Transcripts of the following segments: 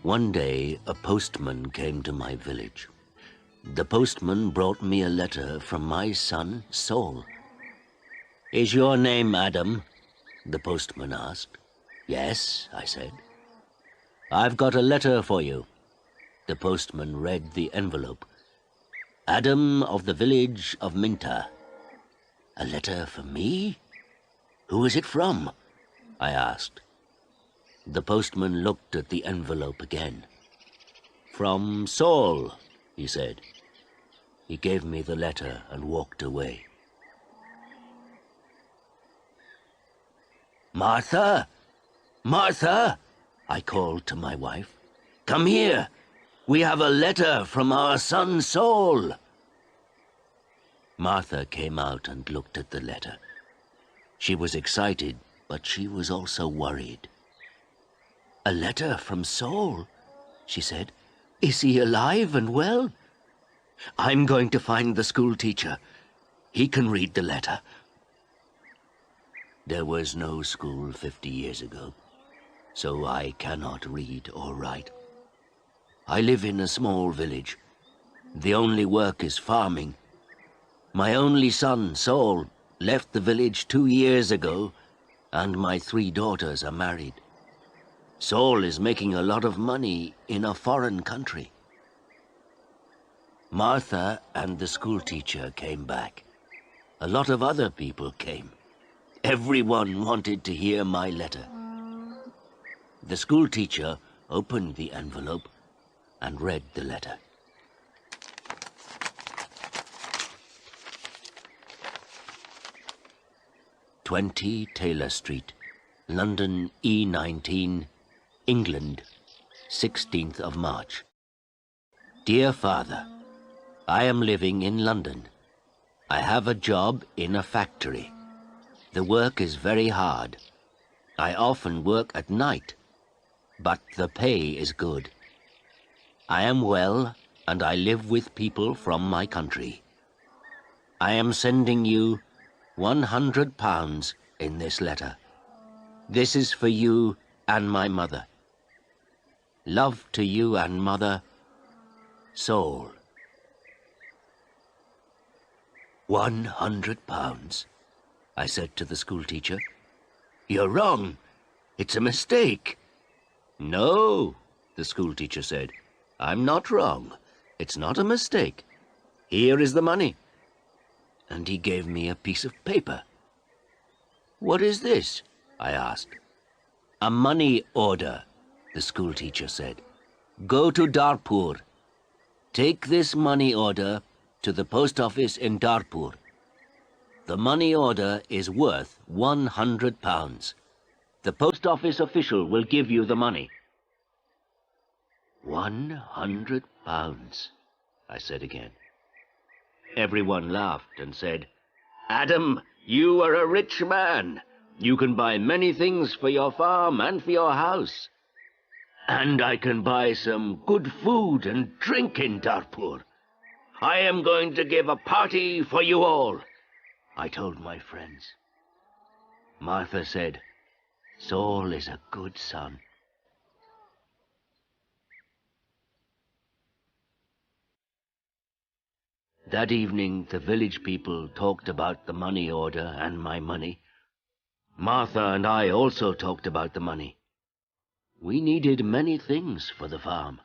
One day, a postman came to my village. The postman brought me a letter from my son, Saul. "Is your name Adam?" the postman asked. "Yes," I said. "I've got a letter for you." The postman read the envelope. "Adam of the village of Minta." "A letter for me? Who is it from?" I asked. The postman looked at the envelope again. "From Saul," he said. He gave me the letter and walked away. "Martha! Martha!" I called to my wife. "Come here! We have a letter from our son Saul." Martha came out and looked at the letter. She was excited, but she was also worried. "A letter from Saul?" she said. "Is he alive and well?" "I'm going to find the school teacher. He can read the letter." There was no school 50 years ago, so I cannot read or write. I live in a small village. The only work is farming. My only son, Saul, left the village 2 years ago, and my 3 daughters are married. Saul is making a lot of money in a foreign country. Martha and the schoolteacher came back. A lot of other people came. Everyone wanted to hear my letter. The schoolteacher opened the envelope and read the letter. "20 Taylor Street, London E19, England, 16th of March. Dear Father, I am living in London. I have a job in a factory. The work is very hard. I often work at night, but the pay is good. I am well, and I live with people from my country. I am sending you £100 in this letter. This is for you and my mother. Love to you and mother, Saul." £100, I said to the schoolteacher. "You're wrong. It's a mistake." "No," the schoolteacher said. "I'm not wrong. It's not a mistake. Here is the money." And he gave me a piece of paper. "What is this?" I asked. "A money order," the schoolteacher said. "Go to Darpur. Take this money order to the post office in Darpur. The money order is worth £100. The post office official will give you the money." £100, I said again. Everyone laughed and said, "Adam, you are a rich man. You can buy many things for your farm and for your house. And I can buy some good food and drink in Darpur. I am going to give a party for you all," I told my friends. Martha said, "Saul is a good son." That evening, the village people talked about the money order and my money. Martha and I also talked about the money. We needed many things for the farm.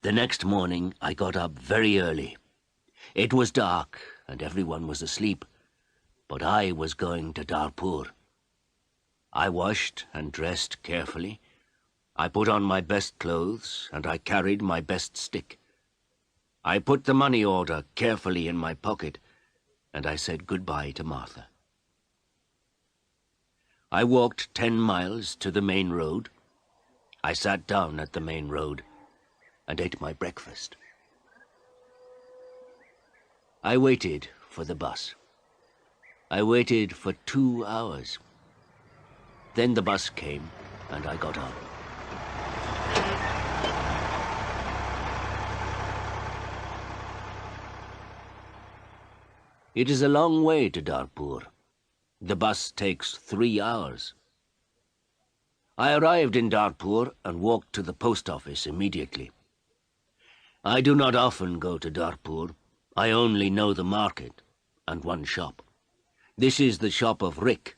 The next morning, I got up very early. It was dark and everyone was asleep, but I was going to Darpur. I washed and dressed carefully. I put on my best clothes and I carried my best stick. I put the money order carefully in my pocket and I said goodbye to Martha. I walked 10 miles to the main road. I sat down at the main road and ate my breakfast. I waited for the bus. I waited for 2 hours. Then the bus came and I got on. It is a long way to Darpur. The bus takes 3 hours. I arrived in Darpur and walked to the post office immediately. I do not often go to Darpur. I only know the market and one shop. This is the shop of Rick.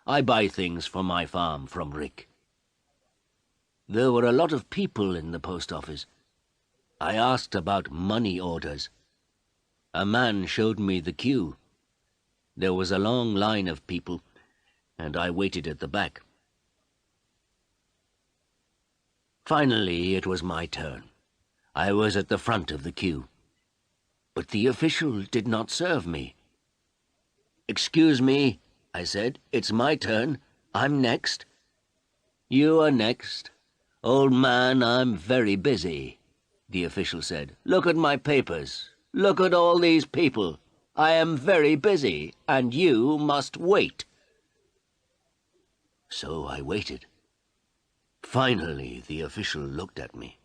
I buy things for my farm from Rick. There were a lot of people in the post office. I asked about money orders. A man showed me the queue. There was a long line of people, and I waited at the back. Finally, it was my turn. I was at the front of the queue. But the official did not serve me. "Excuse me," I said. "It's my turn. I'm next." "You are next. Old man, I'm very busy," the official said. "Look at my papers. Look at all these people. I am very busy, and you must wait." So I waited. Finally, the official looked at me.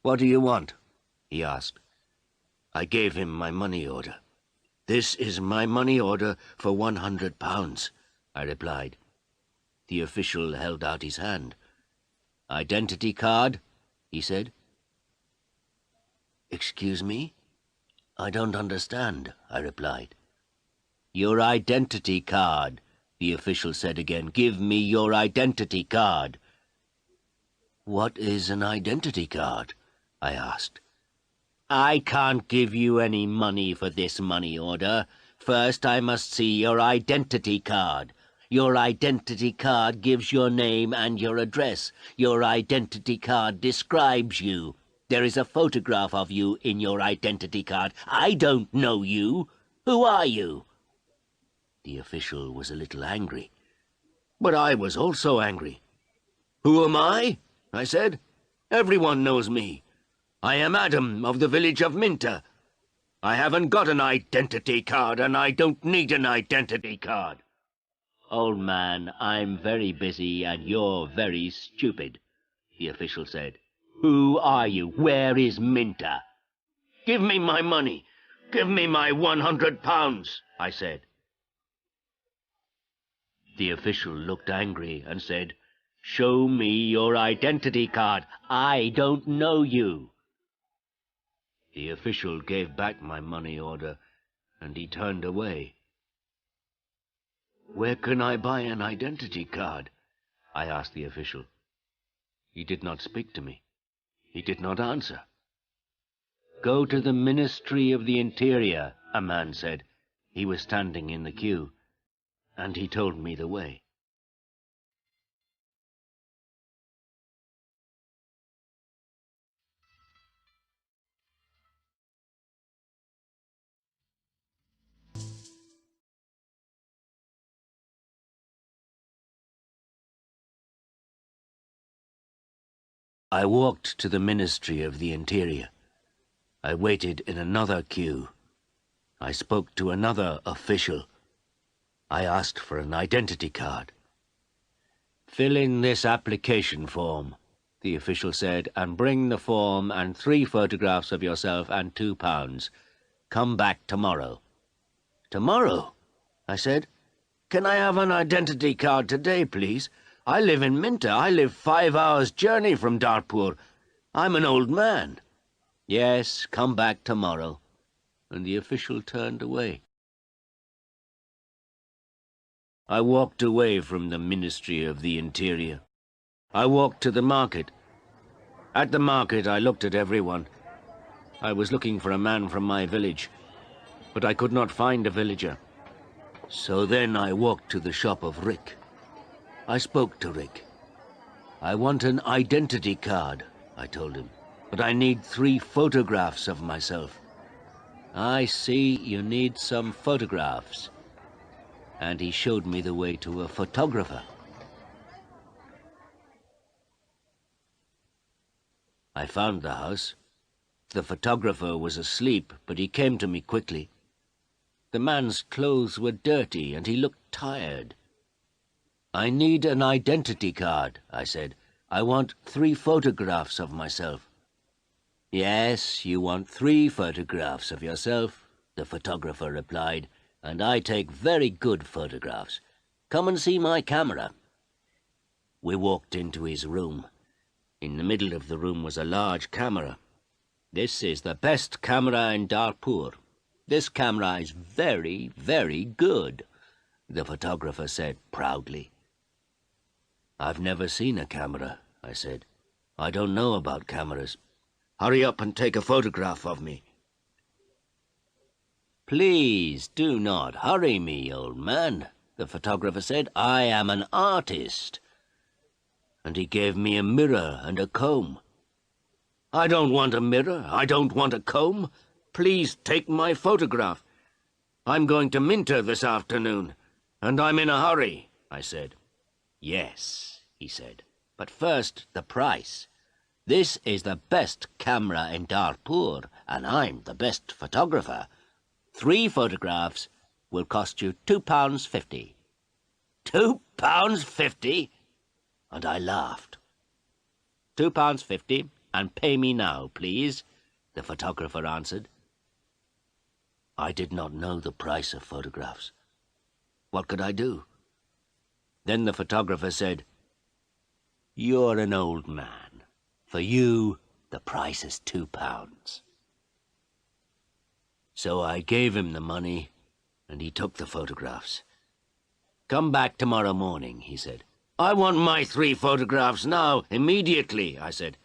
"What do you want?" he asked. I gave him my money order. "This is my money order for £100, I replied. The official held out his hand. "Identity card?" he said. "Excuse me? I don't understand," I replied. "Your identity card," the official said again. "Give me your identity card." "What is an identity card?" I asked. "I can't give you any money for this money order. First, I must see your identity card. Your identity card gives your name and your address. Your identity card describes you. There is a photograph of you in your identity card. I don't know you. Who are you?" The official was a little angry. But I was also angry. "Who am I?" I said. "Everyone knows me. I am Adam of the village of Minter. I haven't got an identity card, and I don't need an identity card." "Old man, I'm very busy and you're very stupid," the official said. "Who are you? Where is Minter?" "Give me my money. Give me my £100, I said. The official looked angry and said, "Show me your identity card. I don't know you." The official gave back my money order, and he turned away. "Where can I buy an identity card?" I asked the official. He did not speak to me. He did not answer. "Go to the Ministry of the Interior," a man said. He was standing in the queue, and he told me the way. I walked to the Ministry of the Interior. I waited in another queue. I spoke to another official. I asked for an identity card. "Fill in this application form," the official said, "and bring the form and 3 photographs of yourself and £2. Come back tomorrow." "Tomorrow?" I said. "Can I have an identity card today, please? I live in Minter. I live 5 hours' journey from Darpur. I'm an old man." "Yes, come back tomorrow." And the official turned away. I walked away from the Ministry of the Interior. I walked to the market. At the market, I looked at everyone. I was looking for a man from my village, but I could not find a villager. So then I walked to the shop of Rick. I spoke to Rick. "I want an identity card," I told him, "but I need 3 photographs of myself." "I see you need some photographs." And he showed me the way to a photographer. I found the house. The photographer was asleep, but he came to me quickly. The man's clothes were dirty, and he looked tired. "I need an identity card," I said. "I want 3 photographs of myself." "Yes, you want 3 photographs of yourself the photographer replied, "and I take very good photographs. Come and see my camera." We walked into his room. In the middle of the room was a large camera. "This is the best camera in Darpur. This camera is very, very good," the photographer said proudly. "I've never seen a camera," I said. "I don't know about cameras. Hurry up and take a photograph of me." "Please do not hurry me, old man," the photographer said. "I am an artist." And he gave me a mirror and a comb. "I don't want a mirror. I don't want a comb. Please take my photograph. I'm going to Minter this afternoon, and I'm in a hurry," I said. "Yes," he said, "but first the price. This is the best camera in Darpur, and I'm the best photographer. 3 photographs will cost you £2.50. £2.50? And I laughed. £2.50, and pay me now, please, the photographer answered. I did not know the price of photographs. What could I do? Then the photographer said, "You're an old man. For you, the price is £2. So I gave him the money, and he took the photographs. "Come back tomorrow morning," he said. "I want my 3 photographs now, immediately," I said.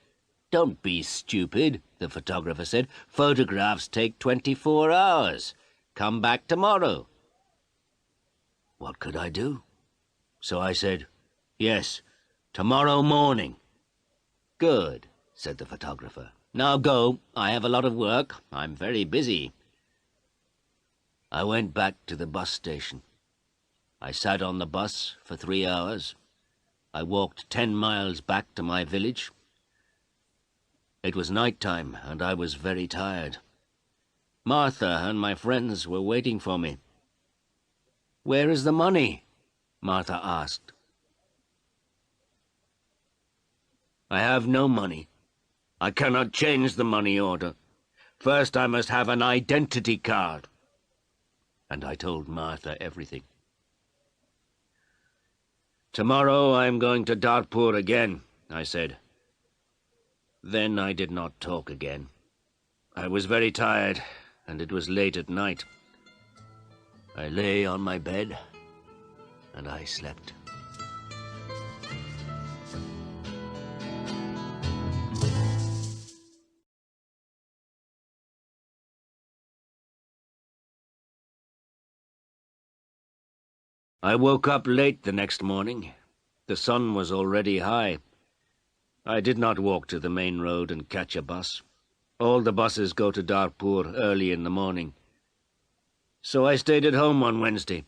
"Don't be stupid," the photographer said. "Photographs take 24 hours. Come back tomorrow." What could I do? So I said, "Yes, tomorrow morning." "Good," said the photographer. "Now go. I have a lot of work. I'm very busy." I went back to the bus station. I sat on the bus for 3 hours. I walked 10 miles back to my village. It was night time, and I was very tired. Martha and my friends were waiting for me. "Where is the money?" Martha asked. "I have no money. I cannot change the money order. First I must have an identity card." And I told Martha everything. "Tomorrow I am going to Darpur again," I said. Then I did not talk again. I was very tired, and it was late at night. I lay on my bed, and I slept. I woke up late the next morning. The sun was already high. I did not walk to the main road and catch a bus. All the buses go to Darpur early in the morning. So I stayed at home on Wednesday.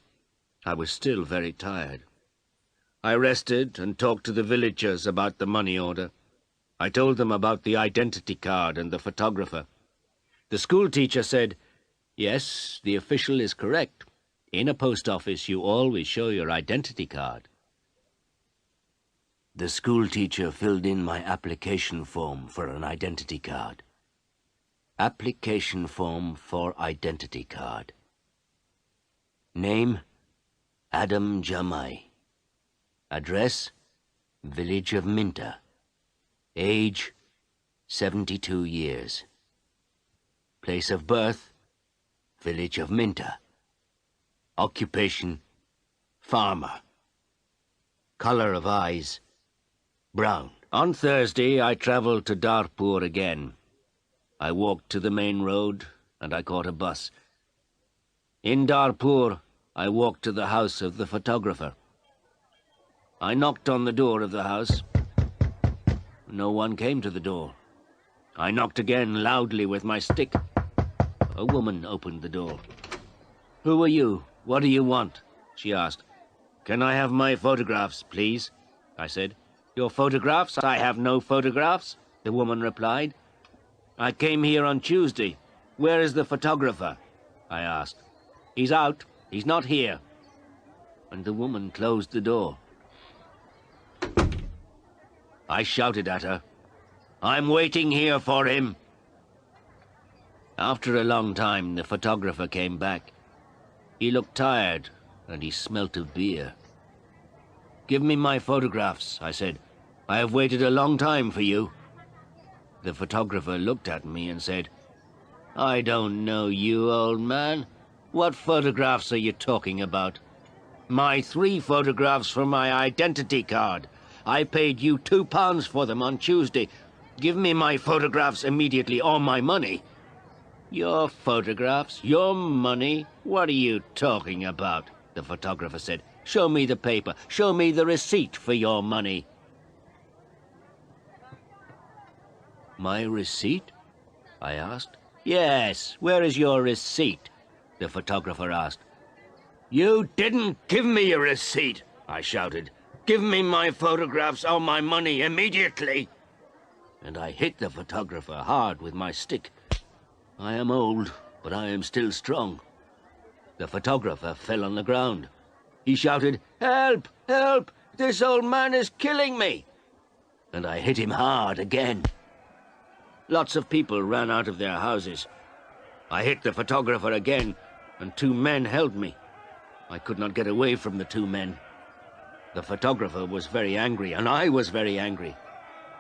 I was still very tired. I rested and talked to the villagers about the money order. I told them about the identity card and the photographer. The school teacher said, "Yes, the official is correct. In a post office, you always show your identity card." The school teacher filled in my application form for an identity card. Application form for identity card. Name, Adam Jamai. Address, village of Minter. Age, 72 years. Place of birth, village of Minter. Occupation, farmer. Color of eyes, brown. On Thursday, I traveled to Darpur again. I walked to the main road, and I caught a bus. In Darpur, I walked to the house of the photographer. I knocked on the door of the house. No one came to the door. I knocked again loudly with my stick. A woman opened the door. "Who are you? What do you want?" she asked. "Can I have my photographs, please?" I said. "Your photographs? I have no photographs," the woman replied. "I came here on Tuesday. Where is the photographer?" I asked. "He's out. He's not here." And the woman closed the door. I shouted at her, "I'm waiting here for him." After a long time, the photographer came back. He looked tired, and he smelt of beer. "Give me my photographs," I said. "I have waited a long time for you." The photographer looked at me and said, "I don't know you, old man. What photographs are you talking about?" "My 3 photographs for my identity card. I paid you £2 for them on Tuesday. Give me my photographs immediately, or my money." "Your photographs? Your money? What are you talking about?" the photographer said. "Show me the paper. Show me the receipt for your money." "My receipt?" I asked. "Yes, where is your receipt?" the photographer asked. "You didn't give me a receipt," I shouted. "Give me my photographs or my money immediately." And I hit the photographer hard with my stick. I am old, but I am still strong. The photographer fell on the ground. He shouted, "Help! Help! This old man is killing me!" And I hit him hard again. Lots of people ran out of their houses. I hit the photographer again, and 2 men held me. I could not get away from the 2 men. The photographer was very angry, and I was very angry.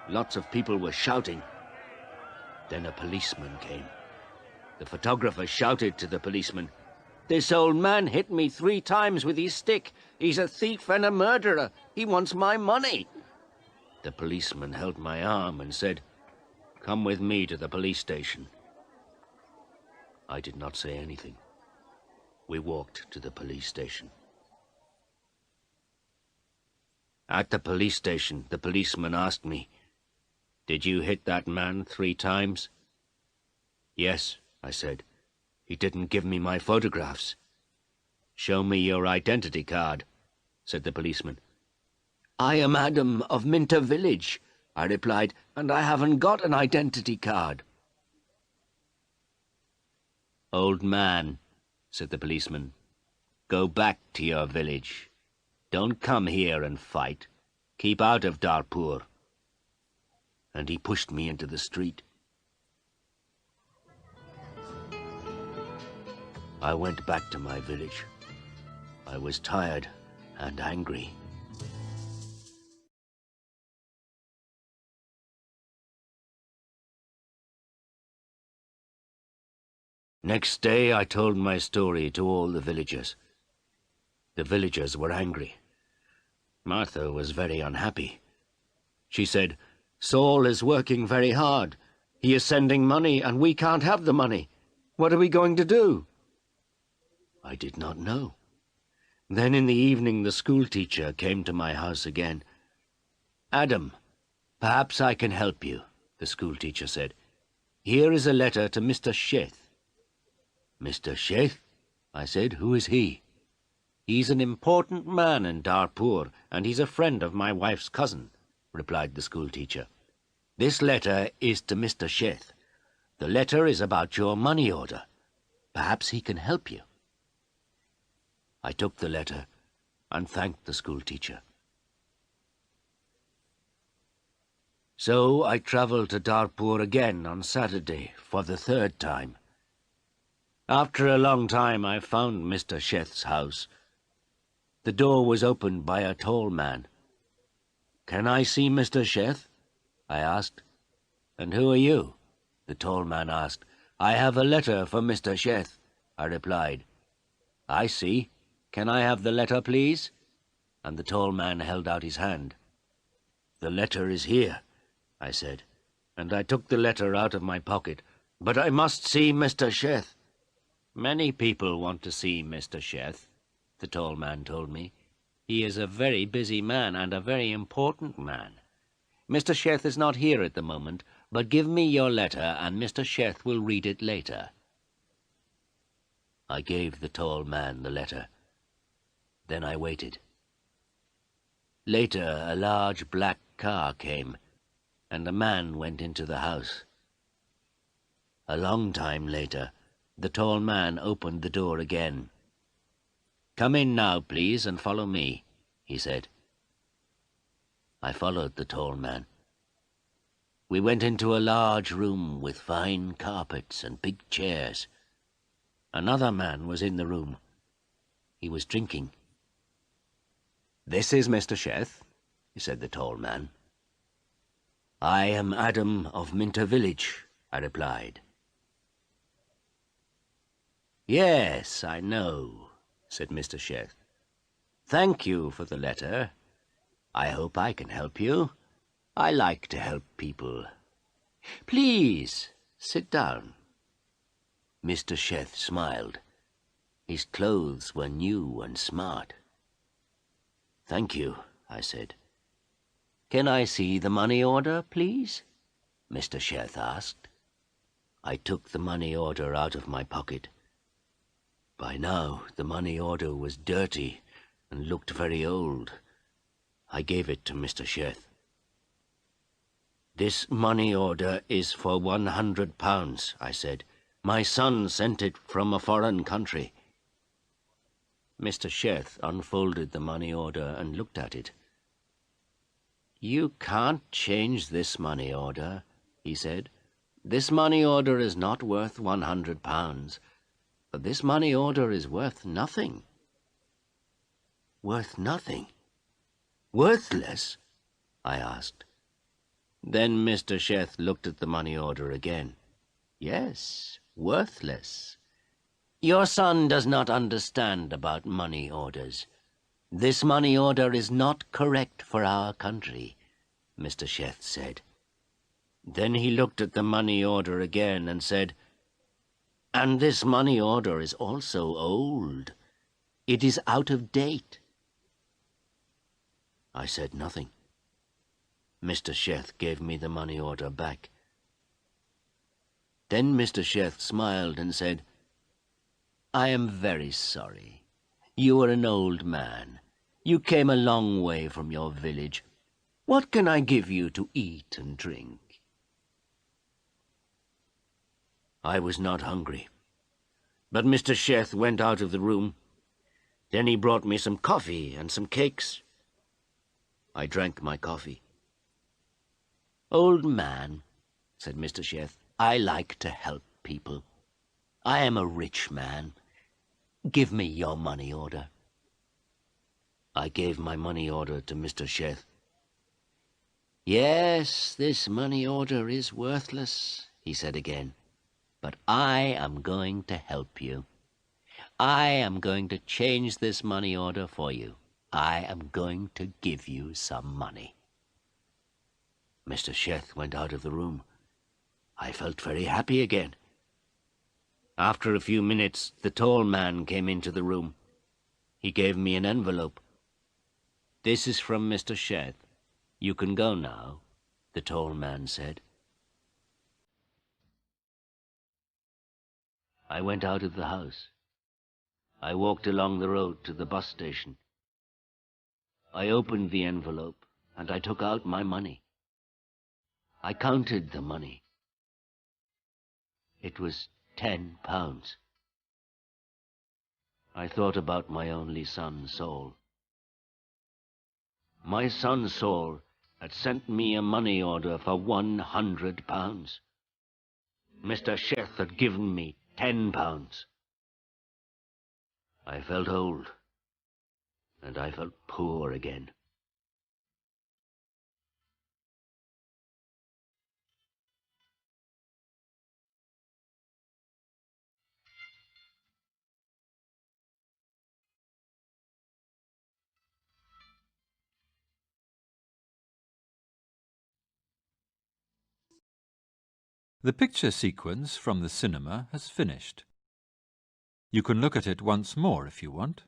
Lots of people were shouting. Then a policeman came. The photographer shouted to the policeman, "This old man hit me 3 times with his stick. He's a thief and a murderer. He wants my money." The policeman held my arm and said, "Come with me to the police station." I did not say anything. We walked to the police station. At the police station, the policeman asked me, "Did you hit that man 3 times?" "Yes," I said. "He didn't give me my photographs." "Show me your identity card," said the policeman. "I am Adam of Minter Village," I replied, "and I haven't got an identity card." "Old man," said the policeman, "go back to your village. Don't come here and fight. Keep out of Darpur." And he pushed me into the street. I went back to my village. I was tired and angry. Next day I told my story to all the villagers. The villagers were angry. Martha was very unhappy. She said, "Saul is working very hard. He is sending money, and we can't have the money. What are we going to do?" I did not know. Then in the evening the schoolteacher came to my house again. "Adam, perhaps I can help you," the schoolteacher said. "Here is a letter to Mr. Sheth." "Mr. Sheth?" I said. "Who is he?" "He's an important man in Darpur, and he's a friend of my wife's cousin," replied the schoolteacher. "This letter is to Mr. Sheth. The letter is about your money order. Perhaps he can help you." I took the letter and thanked the schoolteacher. So I travelled to Darpur again on Saturday for the 3rd time. After a long time I found Mr. Sheth's house. The door was opened by a tall man. "Can I see Mr. Sheth?" I asked. "And who are you?" the tall man asked. "I have a letter for Mr. Sheth," I replied. "I see. Can I have the letter, please?" And the tall man held out his hand. "The letter is here," I said, and I took the letter out of my pocket. "But I must see Mr. Sheth." "Many people want to see Mr. Sheth," the tall man told me. "He is a very busy man and a very important man. Mr. Sheth is not here at the moment, but give me your letter and Mr. Sheth will read it later." I gave the tall man the letter. Then I waited. Later, a large black car came, and a man went into the house. A long time later, the tall man opened the door again. "Come in now, please, and follow me," he said. I followed the tall man. We went into a large room with fine carpets and big chairs. Another man was in the room. He was drinking. "This is Mr. Sheth," said the tall man. "I am Adam of Minter Village," I replied. "Yes, I know," said Mr. Sheth. "Thank you for the letter. I hope I can help you. I like to help people. Please, sit down." Mr. Sheth smiled. His clothes were new and smart. "Thank you," I said. "Can I see the money order, please?" Mr. Sheth asked. I took the money order out of my pocket. By now, the money order was dirty and looked very old. I gave it to Mr. Sheth. "This money order is for £100, I said. "My son sent it from a foreign country." Mr. Sheth unfolded the money order and looked at it. "You can't change this money order," he said. "This money order is not worth £100. But this money order is worth nothing." "Worth nothing? Worthless?" I asked. Then Mr. Sheth looked at the money order again. "Yes, worthless. Your son does not understand about money orders. This money order is not correct for our country," Mr. Sheth said. Then he looked at the money order again and said, "And this money order is also old. It is out of date." I said nothing. Mr. Sheth gave me the money order back. Then Mr. Sheth smiled and said, "I am very sorry. You are an old man. You came a long way from your village. What can I give you to eat and drink?" I was not hungry, but Mr. Sheth went out of the room. Then he brought me some coffee and some cakes. I drank my coffee. "Old man," said Mr. Sheth, "I like to help people. I am a rich man. Give me your money order." I gave my money order to Mr. Sheth. "Yes, this money order is worthless," he said again. "But I am going to help you. I am going to change this money order for you. I am going to give you some money." Mr. Sheth went out of the room. I felt very happy again. After a few minutes, the tall man came into the room. He gave me an envelope. "This is from Mr. Sheth. You can go now," the tall man said. I went out of the house. I walked along the road to the bus station. I opened the envelope and I took out my money. I counted the money. It was £10. I thought about my only son, Saul. My son, Saul, had sent me a money order for £100. Mr. Sheth had given me £10. I felt old, and I felt poor again. The picture sequence from the cinema has finished. You can look at it once more if you want.